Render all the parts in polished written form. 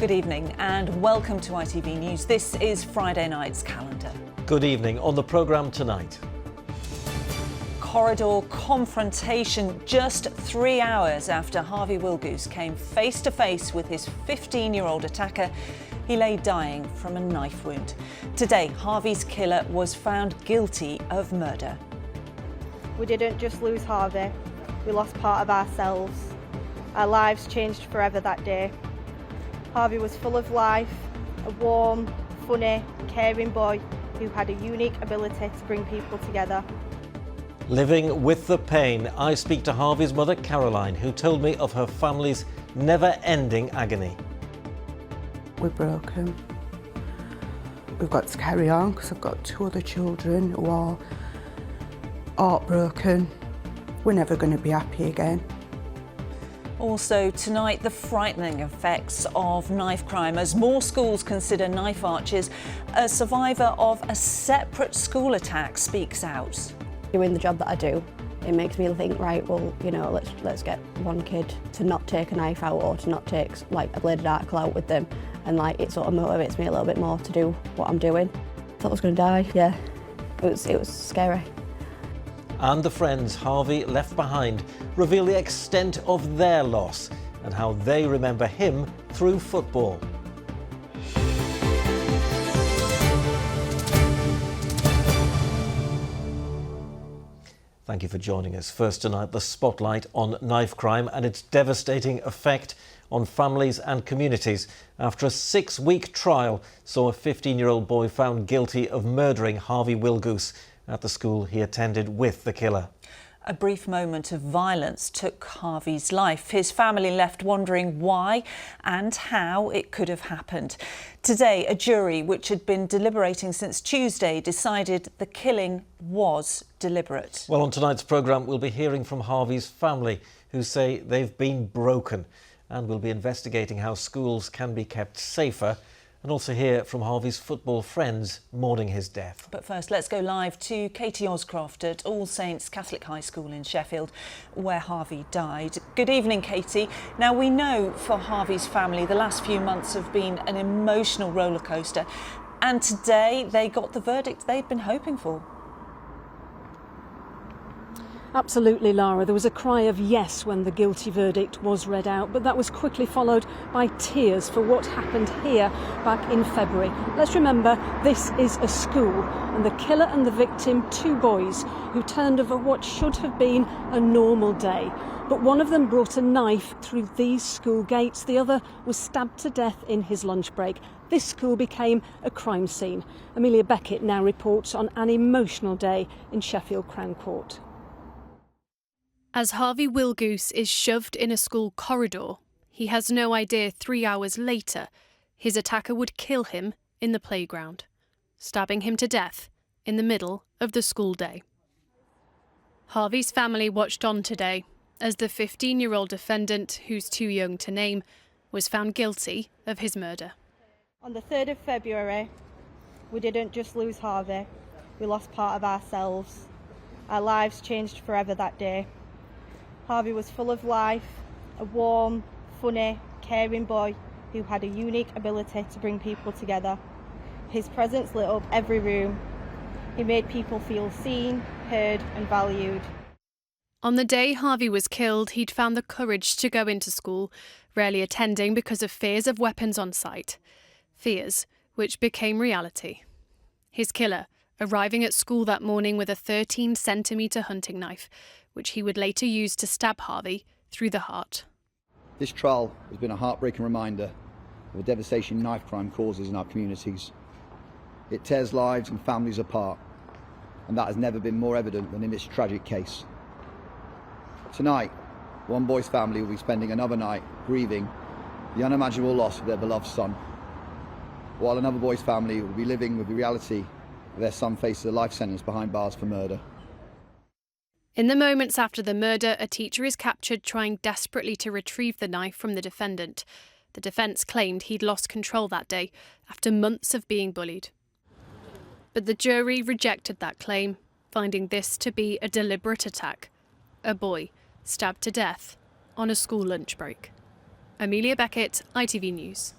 Good evening and welcome to ITV News. This is Friday night's calendar. Good evening. On the programme tonight. Corridor confrontation just 3 hours after Harvey Wilgoose came face to face with his 15-year-old attacker. He lay dying from a knife wound. Today, Harvey's killer was found guilty of murder. We didn't just lose Harvey, we lost part of ourselves. Our lives changed forever that day. Harvey was full of life, a warm, funny, caring boy who had a unique ability to bring people together. Living with the pain, I speak to Harvey's mother, Caroline, who told me of her family's never-ending agony. We're broken. We've got to carry on because I've got 2 other children who are heartbroken. We're never going to be happy again. Also tonight, the frightening effects of knife crime as more schools consider knife archers. A survivor of a separate school attack speaks out. Doing the job that I do, it makes me think, right, well, you know, let's get one kid to not take a knife out or to not take like a bladed article out with them, and like it sort of motivates me a little bit more to do what I'm doing. I thought I was going to die. Yeah, it was scary. And the friends Harvey left behind reveal the extent of their loss and how they remember him through football. Thank you for joining us. First tonight, the spotlight on knife crime and its devastating effect on families and communities after a 6-week trial saw a 15-year-old boy found guilty of murdering Harvey Wilgoose at the school he attended with the killer. A brief moment of violence took Harvey's life. His family left wondering why and how it could have happened. Today, a jury which had been deliberating since Tuesday decided the killing was deliberate. Well, on tonight's programme, we'll be hearing from Harvey's family, who say they've been broken, and we'll be investigating how schools can be kept safer, and also hear from Harvey's football friends mourning his death. But first, let's go live to Katie Oscroft at All Saints Catholic High School in Sheffield, where Harvey died. Good evening, Katie. Now, we know for Harvey's family the last few months have been an emotional rollercoaster, and today they got the verdict they'd been hoping for. Absolutely, Lara. There was a cry of yes when the guilty verdict was read out, but that was quickly followed by tears for what happened here back in February. Let's remember, this is a school, and the killer and the victim, 2 boys, who turned over what should have been a normal day. But one of them brought a knife through these school gates. The other was stabbed to death in his lunch break. This school became a crime scene. Amelia Beckett now reports on an emotional day in Sheffield Crown Court. As Harvey Wilgoose is shoved in a school corridor, he has no idea 3 hours later his attacker would kill him in the playground, stabbing him to death in the middle of the school day. Harvey's family watched on today as the 15-year-old defendant, who's too young to name, was found guilty of his murder. On the 3rd of February, we didn't just lose Harvey, we lost part of ourselves. Our lives changed forever that day. Harvey was full of life, a warm, funny, caring boy who had a unique ability to bring people together. His presence lit up every room. He made people feel seen, heard and valued. On the day Harvey was killed, he'd found the courage to go into school, rarely attending because of fears of weapons on site. Fears which became reality. His killer arriving at school that morning with a 13-centimetre hunting knife, which he would later use to stab Harvey through the heart. This trial has been a heartbreaking reminder of the devastation knife crime causes in our communities. It tears lives and families apart, and that has never been more evident than in this tragic case. Tonight, one boy's family will be spending another night grieving the unimaginable loss of their beloved son, while another boy's family will be living with the reality of their son faces a life sentence behind bars for murder. In the moments after the murder, a teacher is captured trying desperately to retrieve the knife from the defendant. The defence claimed he'd lost control that day after months of being bullied. But the jury rejected that claim, finding this to be a deliberate attack. A boy stabbed to death on a school lunch break. Amelia Beckett, ITV News.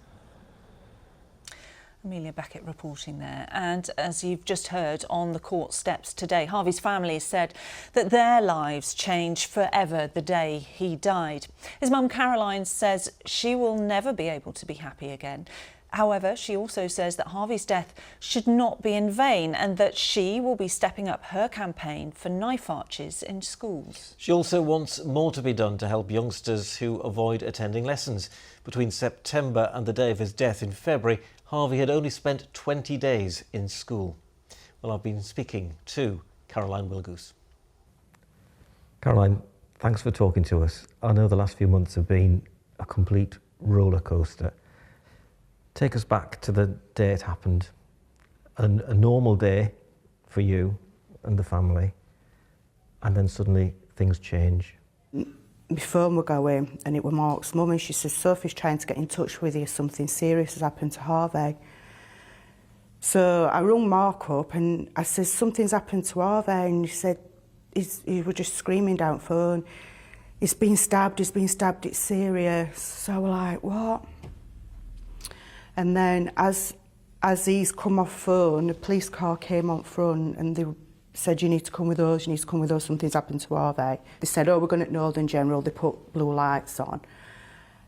Amelia Beckett reporting there. And as you've just heard on the court steps today, Harvey's family said that their lives changed forever the day he died. His mum Caroline says she will never be able to be happy again. However, she also says that Harvey's death should not be in vain and that she will be stepping up her campaign for knife arches in schools. She also wants more to be done to help youngsters who avoid attending lessons. Between September and the day of his death in February, Harvey had only spent 20 days in school. Well, I've been speaking to Caroline Wilgoose. Caroline, thanks for talking to us. I know the last few months have been a complete roller coaster. Take us back to the day it happened. A normal day for you and the family, and then suddenly things change. My phone would go in and it was Mark's mum, and she says, Sophie's trying to get in touch with you, something serious has happened to Harvey. So I rung Mark up and I said, something's happened to Harvey, and he said, he was just screaming down the phone, he's been stabbed, it's serious. So I was like, what? And then as he's come off phone, a police car came on front and they said, you need to come with us, something's happened to Harvey. They said, oh, we're going to Northern General, they put blue lights on.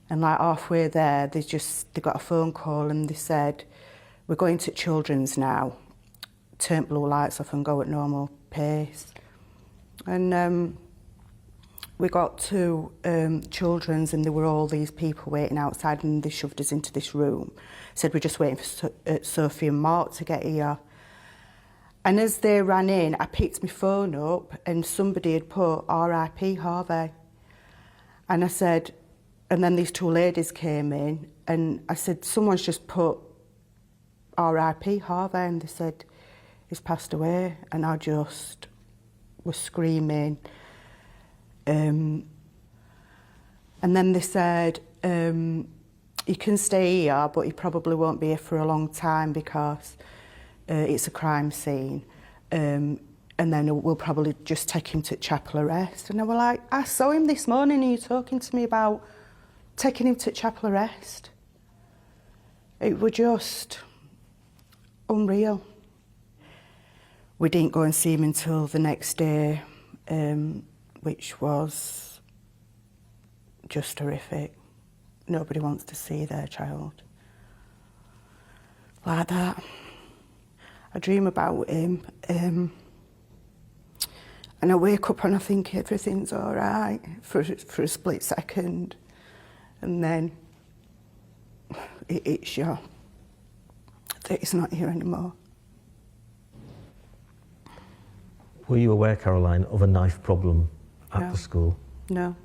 And like halfway there, they got a phone call and they said, we're going to Children's now, turn blue lights off and go at normal pace. And we got to Children's and there were all these people waiting outside and they shoved us into this room. Said we're just waiting for Sophie and Mark to get here. And as they ran in, I picked my phone up and somebody had put R.I.P. Harvey. And I said, and then these two ladies came in and I said, someone's just put R.I.P. Harvey, and they said, he's passed away. And I just was screaming. And then they said, you can stay here, but he probably won't be here for a long time because it's a crime scene. And then we'll probably just take him to chapel arrest. And I was like, I saw him this morning, are you talking to me about taking him to chapel arrest? It was just unreal. We didn't go and see him until the next day, which was just horrific. Nobody wants to see their child like that. I dream about him, and I wake up and I think everything's all right for a split second, and then it hits you that he's not here anymore. Were you aware, Caroline, of a knife problem at the school? No.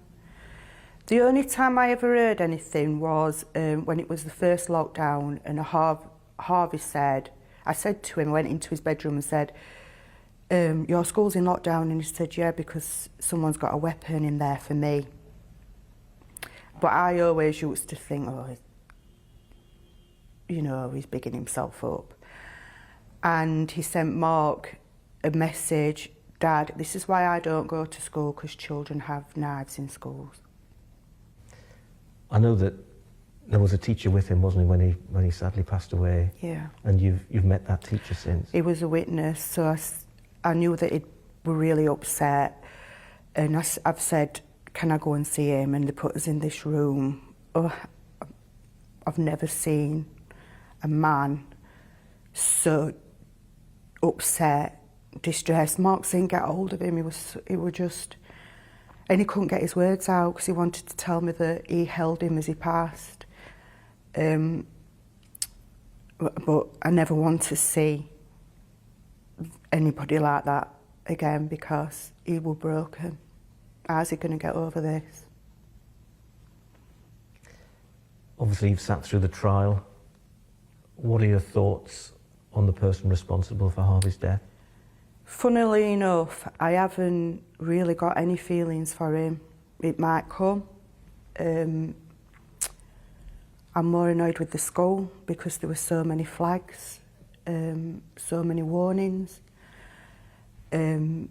The only time I ever heard anything was when it was the first lockdown, and Harvey said, I said to him, I went into his bedroom and said, your school's in lockdown, and he said, yeah, because someone's got a weapon in there for me. But I always used to think, oh, you know, he's bigging himself up. And he sent Mark a message, Dad, this is why I don't go to school, because children have knives in schools. I know that there was a teacher with him, wasn't he, when he sadly passed away? Yeah. And you've met that teacher since? He was a witness, so I knew that he'd were really upset. And I've said, can I go and see him? And they put us in this room. Oh, I've never seen a man so upset, distressed. Mark didn't get hold of him. He was just... And he couldn't get his words out because he wanted to tell me that he held him as he passed. But I never want to see anybody like that again because he was broken. How's he going to get over this? Obviously, you've sat through the trial. What are your thoughts on the person responsible for Harvey's death? Funnily enough, I haven't really got any feelings for him. It might come. I'm more annoyed with the school because there were so many flags, so many warnings. I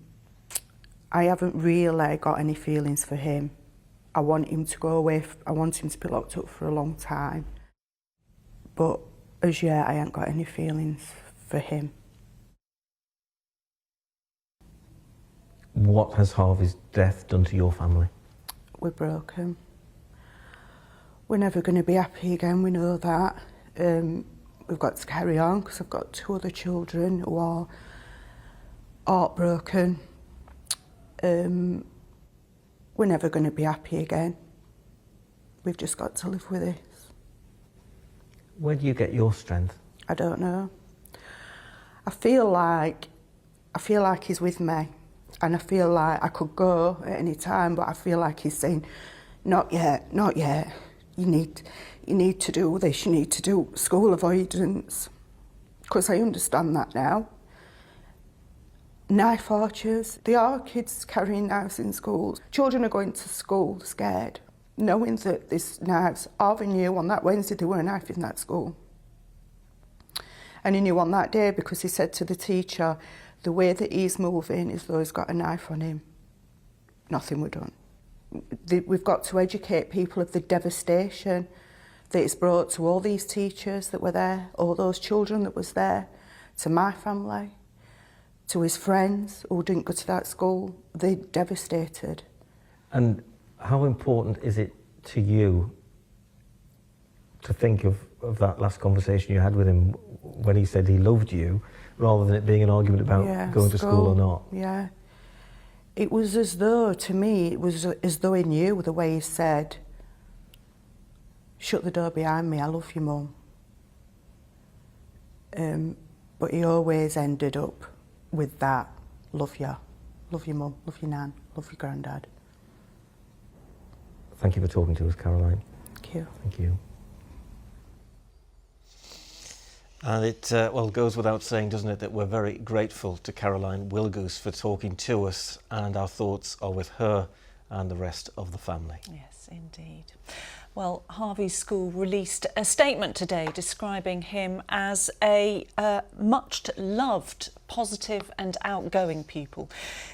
haven't really got any feelings for him. I want him to go away. I want him to be locked up for a long time. But as yet, I ain't got any feelings for him. What has Harvey's death done to your family? We're broken. We're never going to be happy again, we know that. We've got to carry on because I've got 2 other children who are heartbroken. We're never going to be happy again. We've just got to live with this. Where do you get your strength? I don't know. I feel like he's with me, and I feel like I could go at any time, but I feel like he's saying, not yet, not yet. You need to do this, you need to do school avoidance. Because I understand that now. Knife archers, there are kids carrying knives in schools. Children are going to school scared, knowing that there's knives. Harvey knew on that Wednesday there were a knife in that school. And he knew on that day because he said to the teacher, the way that he's moving is though he's got a knife on him. Nothing were done. We've got to educate people of the devastation that it's brought to all these teachers that were there, all those children that was there, to my family, to his friends who didn't go to that school. They're devastated. And how important is it to you to think of that last conversation you had with him when he said he loved you, rather than it being an argument about going to school or not? Yeah. It was as though, to me, it was as though he knew the way he said, shut the door behind me, I love you, Mum. But he always ended up with that, love you, Mum, love your Nan, love your Grandad. Thank you for talking to us, Caroline. Thank you. Thank you. And it goes without saying, doesn't it, that we're very grateful to Caroline Wilgoose for talking to us, and our thoughts are with her and the rest of the family. Yes, indeed. Well, Harvey's school released a statement today describing him as a much loved, positive and outgoing pupil.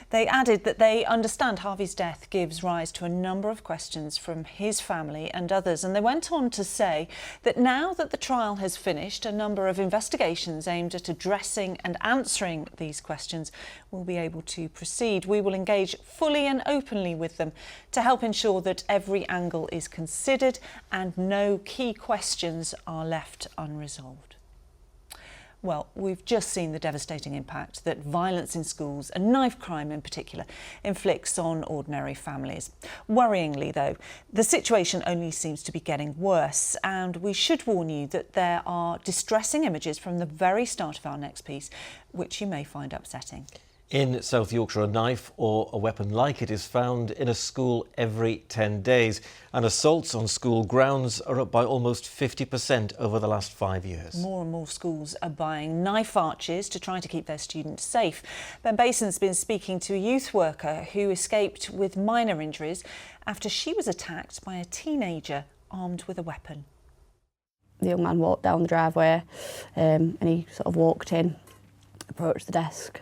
They added that they understand Harvey's death gives rise to a number of questions from his family and others, and they went on to say that now that the trial has finished, a number of investigations aimed at addressing and answering these questions will be able to proceed. We will engage fully and openly with them to help ensure that every angle is considered and no key questions are left unresolved. Well, we've just seen the devastating impact that violence in schools and knife crime in particular inflicts on ordinary families. Worryingly, though, the situation only seems to be getting worse, and we should warn you that there are distressing images from the very start of our next piece, which you may find upsetting. In South Yorkshire, a knife or a weapon like it is found in a school every 10 days, and assaults on school grounds are up by almost 50% over the last 5 years. More and more schools are buying knife arches to try to keep their students safe. Ben Bason's been speaking to a youth worker who escaped with minor injuries after she was attacked by a teenager armed with a weapon. The young man walked down the driveway and he sort of walked in, approached the desk,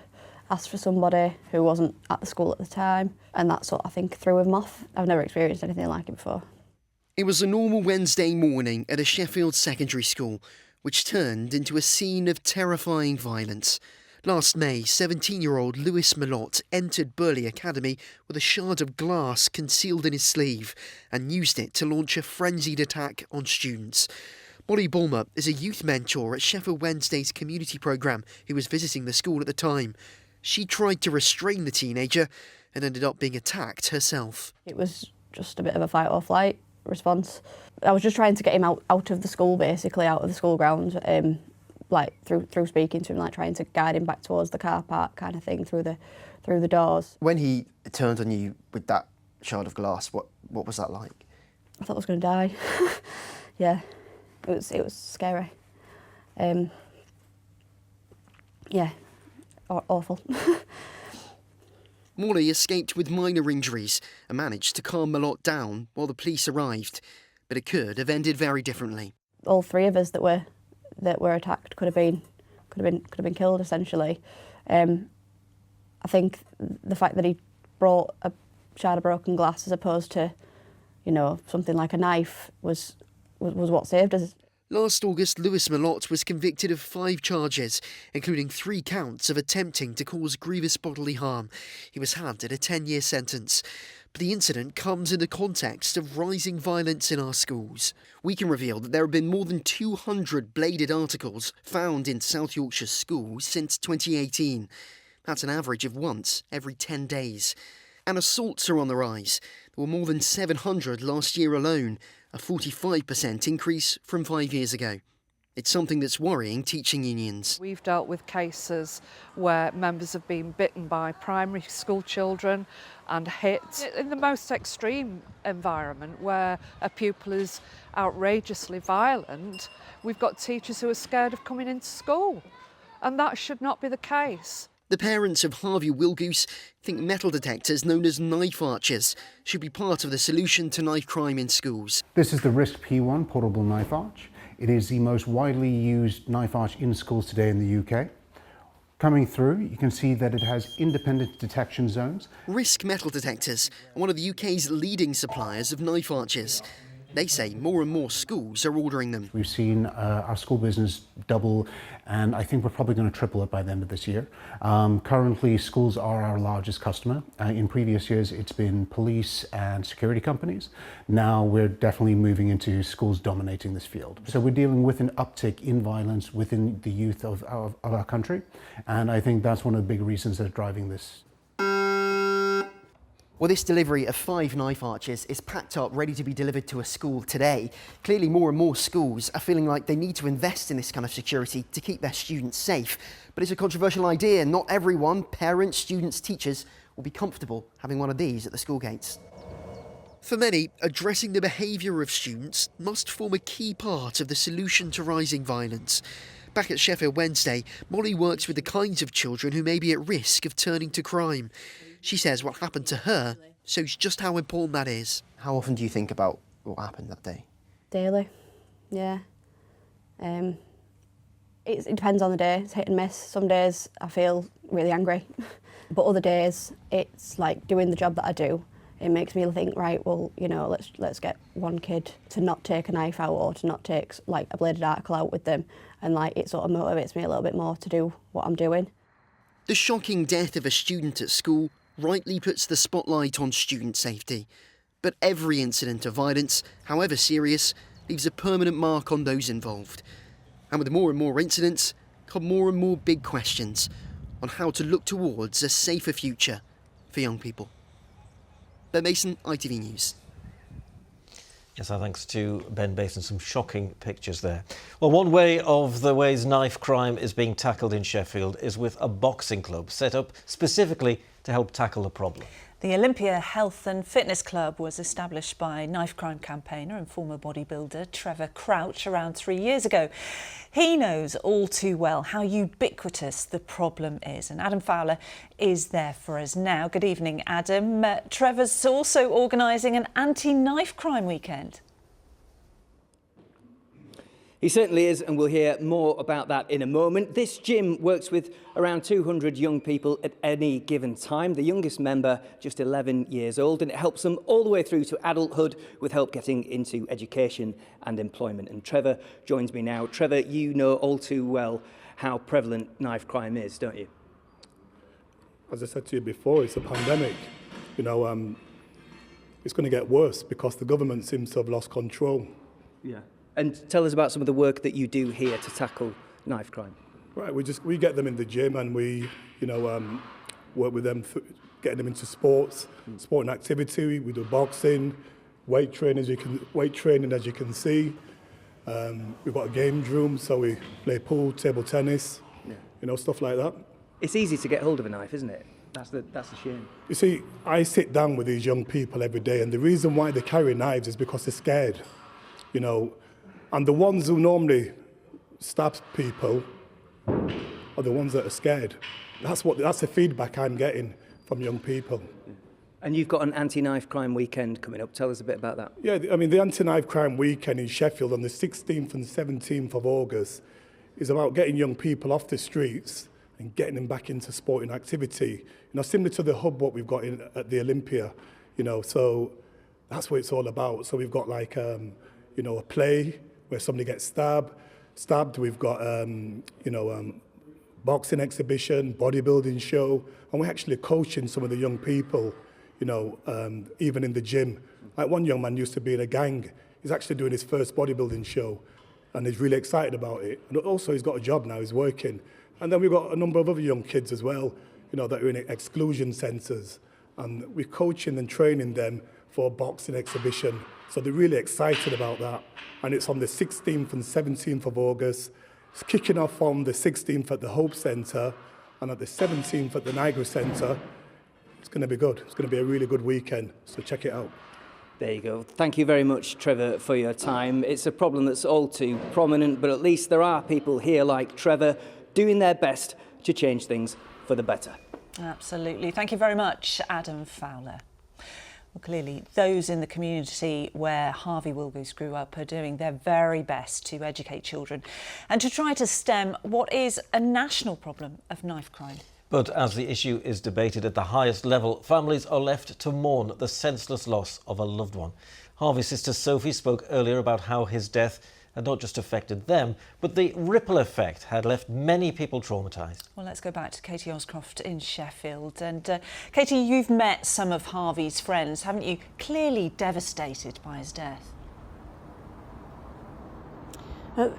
asked for somebody who wasn't at the school at the time, and that sort of, I think, threw him off. I've never experienced anything like it before. It was a normal Wednesday morning at a Sheffield secondary school, which turned into a scene of terrifying violence. Last May, 17-year-old Lewis Malotte entered Burley Academy with a shard of glass concealed in his sleeve and used it to launch a frenzied attack on students. Molly Bulmer is a youth mentor at Sheffield Wednesday's community programme who was visiting the school at the time. She tried to restrain the teenager and ended up being attacked herself. It was just a bit of a fight or flight response. I was just trying to get him out of the school, basically, out of the school grounds, like through speaking to him, like trying to guide him back towards the car park kind of thing through the doors. When he turned on you with that shard of glass, what was that like? I thought I was going to die. Yeah, it was scary. Yeah. Awful. Molly escaped with minor injuries and managed to calm Malotte down while the police arrived, but it could have ended very differently. All 3 of us that were attacked could have been killed essentially. I think the fact that he brought a shard of broken glass as opposed to, something like a knife was what saved us. Last August, Lewis Malott was convicted of 5 charges, including 3 counts of attempting to cause grievous bodily harm. He was handed a 10-year sentence. But the incident comes in the context of rising violence in our schools. We can reveal that there have been more than 200 bladed articles found in South Yorkshire schools since 2018. That's an average of once every 10 days. And assaults are on the rise. There were more than 700 last year alone, a 45% increase from 5 years ago. It's something that's worrying teaching unions. We've dealt with cases where members have been bitten by primary school children and hit in the most extreme environment where a pupil is outrageously violent. We've got teachers who are scared of coming into school, and that should not be the case. The parents of Harvey Wilgoose think metal detectors known as knife archers should be part of the solution to knife crime in schools. This is the RISC P1 portable knife arch. It is the most widely used knife arch in schools today in the UK. Coming through, you can see that it has independent detection zones. RISC metal detectors are one of the UK's leading suppliers of knife archers. They say more and more schools are ordering them. We've seen our school business double, and I think we're probably going to triple it by the end of this year. Currently, schools are our largest customer. In previous years, it's been police and security companies. Now we're definitely moving into schools dominating this field. So we're dealing with an uptick in violence within the youth of our country, and I think that's one of the big reasons that's driving this. Well, this delivery of 5 knife archers is packed up, ready to be delivered to a school today. Clearly, more and more schools are feeling like they need to invest in this kind of security to keep their students safe. But it's a controversial idea. Not everyone, parents, students, teachers, will be comfortable having one of these at the school gates. For many, addressing the behaviour of students must form a key part of the solution to rising violence. Back at Sheffield Wednesday, Molly works with the kinds of children who may be at risk of turning to crime. She says what happened to her shows just how important that is. How often do you think about what happened that day? Daily, yeah. It depends on the day, it's hit and miss. Some days I feel really angry, but other days it's like doing the job that I do. It makes me think, right, well, you know, let's get one kid to not take a knife out or to not take like a bladed article out with them, and like it sort of motivates me a little bit more to do what I'm doing. The shocking death of a student at school rightly puts the spotlight on student safety. But every incident of violence, however serious, leaves a permanent mark on those involved. And with more and more incidents come more and more big questions on how to look towards a safer future for young people. Ben Mason, ITV News. Yes, our thanks to Ben Basin. Some shocking pictures there. Well, one way of the ways knife crime is being tackled in Sheffield is with a boxing club set up specifically to help tackle the problem. The Olympia Health and Fitness Club was established by knife crime campaigner and former bodybuilder Trevor Crouch around 3 years ago. He knows all too well how ubiquitous the problem is, and Adam Fowler is there for us now. Good evening, Adam. Trevor's also organising an anti-knife crime weekend. He certainly is, and we'll hear more about that in a moment. This gym works with around 200 young people at any given time. The youngest member, just 11 years old, and it helps them all the way through to adulthood with help getting into education and employment. And Trevor joins me now. Trevor, you know all too well how prevalent knife crime is, don't you? As I said to you before, it's a pandemic. You know, it's going to get worse because the government seems to have lost control. Yeah. And tell us about some of the work that you do here to tackle knife crime. Right, we get them in the gym and we, work with them, getting them into sports, sport and activity. We do boxing, weight training, as you can see. We've got a games room, so we play pool, table tennis, stuff like that. It's easy to get hold of a knife, isn't it? That's the shame. You see, I sit down with these young people every day, and the reason why they carry knives is because they're scared, And the ones who normally stab people are the ones that are scared. That's the feedback I'm getting from young people. And you've got an anti-knife crime weekend coming up. Tell us a bit about that. Yeah, I mean, the anti-knife crime weekend in Sheffield on the 16th and 17th of August is about getting young people off the streets and getting them back into sporting activity. Similar to the hub what we've got at the Olympia, so that's what it's all about. So we've got like, a play. where somebody gets stabbed. We've got, boxing exhibition, bodybuilding show, and we're actually coaching some of the young people, even in the gym. Like one young man used to be in a gang. He's actually doing his first bodybuilding show, and he's really excited about it. And also he's got a job now, he's working. And then we've got a number of other young kids as well, that are in exclusion centres. And we're coaching and training them for a boxing exhibition. So they're really excited about that. And it's on the 16th and 17th of August. It's kicking off on the 16th at the Hope Centre and at the 17th at the Niagara Centre. It's going to be good. It's going to be a really good weekend, so check it out. There you go. Thank you very much, Trevor, for your time. It's a problem that's all too prominent, but at least there are people here like Trevor doing their best to change things for the better. Absolutely. Thank you very much, Adam Fowler. Well, clearly, those in the community where Harvey Wilgoose grew up are doing their very best to educate children and to try to stem what is a national problem of knife crime. But as the issue is debated at the highest level, families are left to mourn the senseless loss of a loved one. Harvey's sister Sophie spoke earlier about how his death had not just affected them, but the ripple effect had left many people traumatised. Well, let's go back to Katie Oscroft in Sheffield. And Katie, you've met some of Harvey's friends, haven't you? Clearly devastated by his death.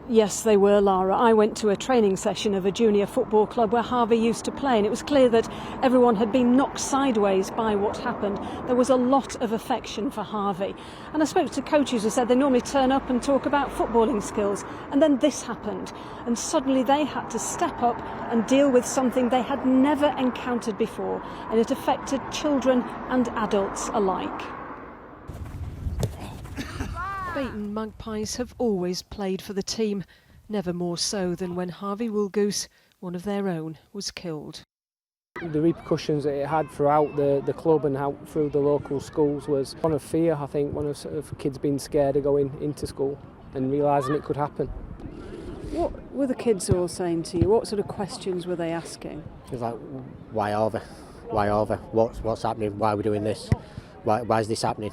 Yes, they were, Lara. I went to a training session of a junior football club where Harvey used to play, and it was clear that everyone had been knocked sideways by what happened. There was a lot of affection for Harvey. And I spoke to coaches who said they normally turn up and talk about footballing skills, and then this happened. And suddenly they had to step up and deal with something they had never encountered before, and it affected children and adults alike. Bayton Magpies have always played for the team, never more so than when Harvey Wilgoose, one of their own, was killed. The repercussions that it had throughout the club and out through the local schools was one of fear, I think, one of sort of kids being scared of going into school and realising it could happen. What were the kids all saying to you? What sort of questions were they asking? It was like, why are they? Why are they? What's happening? Why are we doing this? Why is this happening?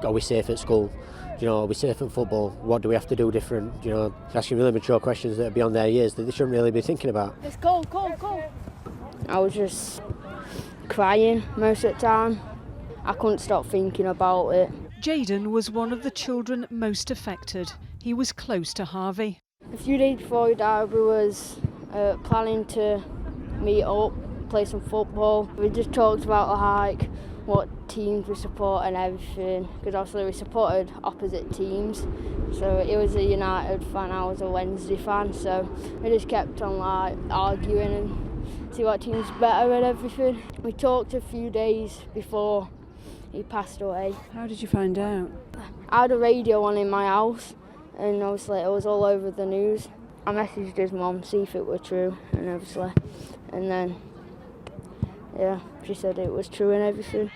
Are we safe at school? Are we safe at football? What do we have to do different? Asking really mature questions that are beyond their years that they shouldn't really be thinking about. Let's go. I was just crying most of the time. I couldn't stop thinking about it. Jaden was one of the children most affected. He was close to Harvey. A few days before he died, we was planning to meet up, play some football. We just talked about what teams we support and everything, because obviously we supported opposite teams. So he was a United fan, I was a Wednesday fan, so we just kept on arguing and see what team's better and everything. We talked a few days before he passed away. How did you find out? I had a radio on in my house, and obviously it was all over the news. I messaged his mum, see if it were true, and then she said it was true and everything.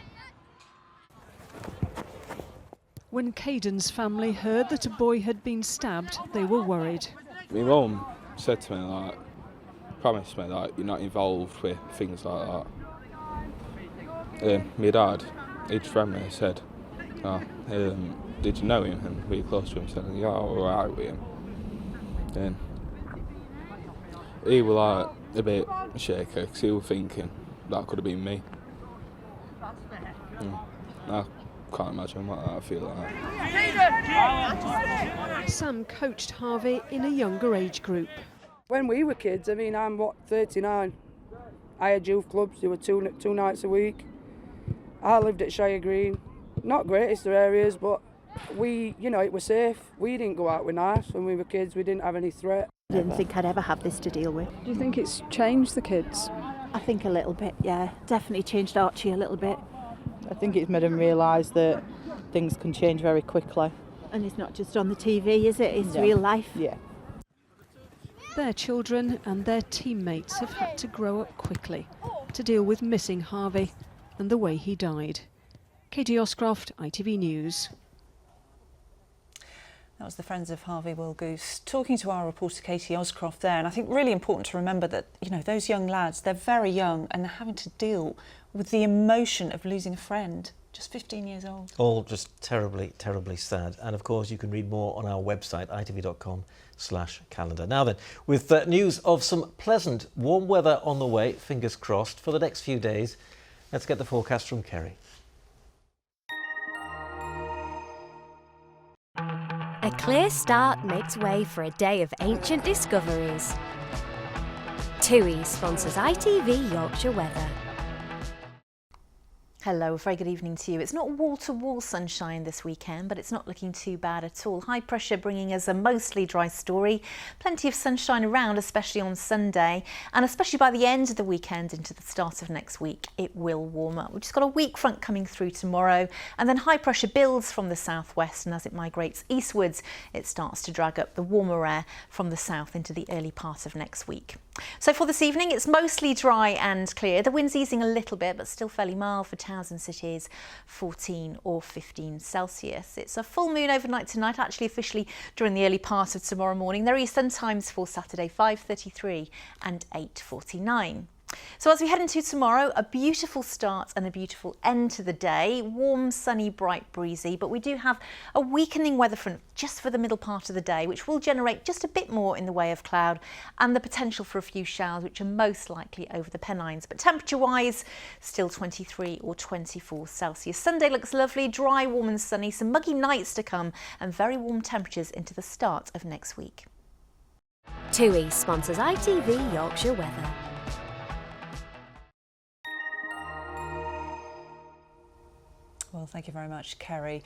When Caden's family heard that a boy had been stabbed, they were worried. My mum said to me, promised me that you're not involved with things like that. My dad, he'd friend me, said, did you know him? And we were close to him, said, yeah, all right with him. And he was a bit shaky, because he was thinking that could have been me. I can't imagine what I feel like. Sam coached Harvey in a younger age group. When we were kids, I'm 39. I had youth clubs, there were two nights a week. I lived at Shire Green. Not greatest of areas, but it was safe. We didn't go out with knives when we were kids, we didn't have any threat. I didn't think I'd ever have this to deal with. Do you think it's changed the kids? I think a little bit, yeah. Definitely changed Archie a little bit. I think it's made him realise that things can change very quickly. And it's not just on the TV, is it? It's real life. Yeah. Their children and their teammates have had to grow up quickly to deal with missing Harvey and the way he died. Katie Oscroft, ITV News. That was the friends of Harvey Wilgoose talking to our reporter Katie Oscroft there. And I think really important to remember that, those young lads, they're very young and they're having to deal with the emotion of losing a friend. Just 15 years old. All just terribly, terribly sad. And of course, you can read more on our website, itv.com/calendar. Now then, with news of some pleasant warm weather on the way, fingers crossed, for the next few days, let's get the forecast from Kerry. A clear start makes way for a day of ancient discoveries. TUI sponsors ITV Yorkshire Weather. Hello, a very good evening to you. It's not wall-to-wall sunshine this weekend, but it's not looking too bad at all. High pressure bringing us a mostly dry story. Plenty of sunshine around, especially on Sunday, and especially by the end of the weekend into the start of next week, it will warm up. We've just got a weak front coming through tomorrow, and then high pressure builds from the southwest, and as it migrates eastwards, it starts to drag up the warmer air from the south into the early part of next week. So for this evening, it's mostly dry and clear. The wind's easing a little bit, but still fairly mild for towns and cities, 14 or 15 Celsius. It's a full moon overnight tonight, actually officially during the early part of tomorrow morning. There are sun times for Saturday, 5:33 and 8:49. So as we head into tomorrow, a beautiful start and a beautiful end to the day. Warm, sunny, bright, breezy, but we do have a weakening weather front just for the middle part of the day, which will generate just a bit more in the way of cloud and the potential for a few showers, which are most likely over the Pennines. But temperature-wise, still 23 or 24 Celsius. Sunday looks lovely, dry, warm and sunny, some muggy nights to come and very warm temperatures into the start of next week. TUI sponsors ITV Yorkshire Weather. Well, thank you very much, Kerry.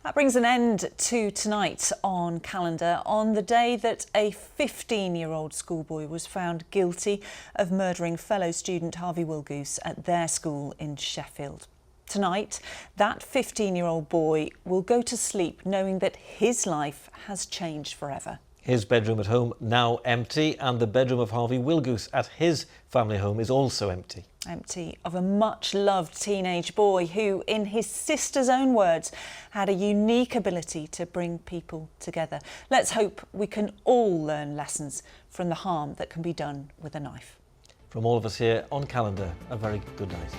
That brings an end to tonight on Calendar, on the day that a 15-year-old schoolboy was found guilty of murdering fellow student Harvey Wilgoose at their school in Sheffield. Tonight, that 15-year-old boy will go to sleep knowing that his life has changed forever. His bedroom at home now empty, and the bedroom of Harvey Wilgoose at his family home is also empty. Empty of a much-loved teenage boy who, in his sister's own words, had a unique ability to bring people together. Let's hope we can all learn lessons from the harm that can be done with a knife. From all of us here on Calendar, a very good night.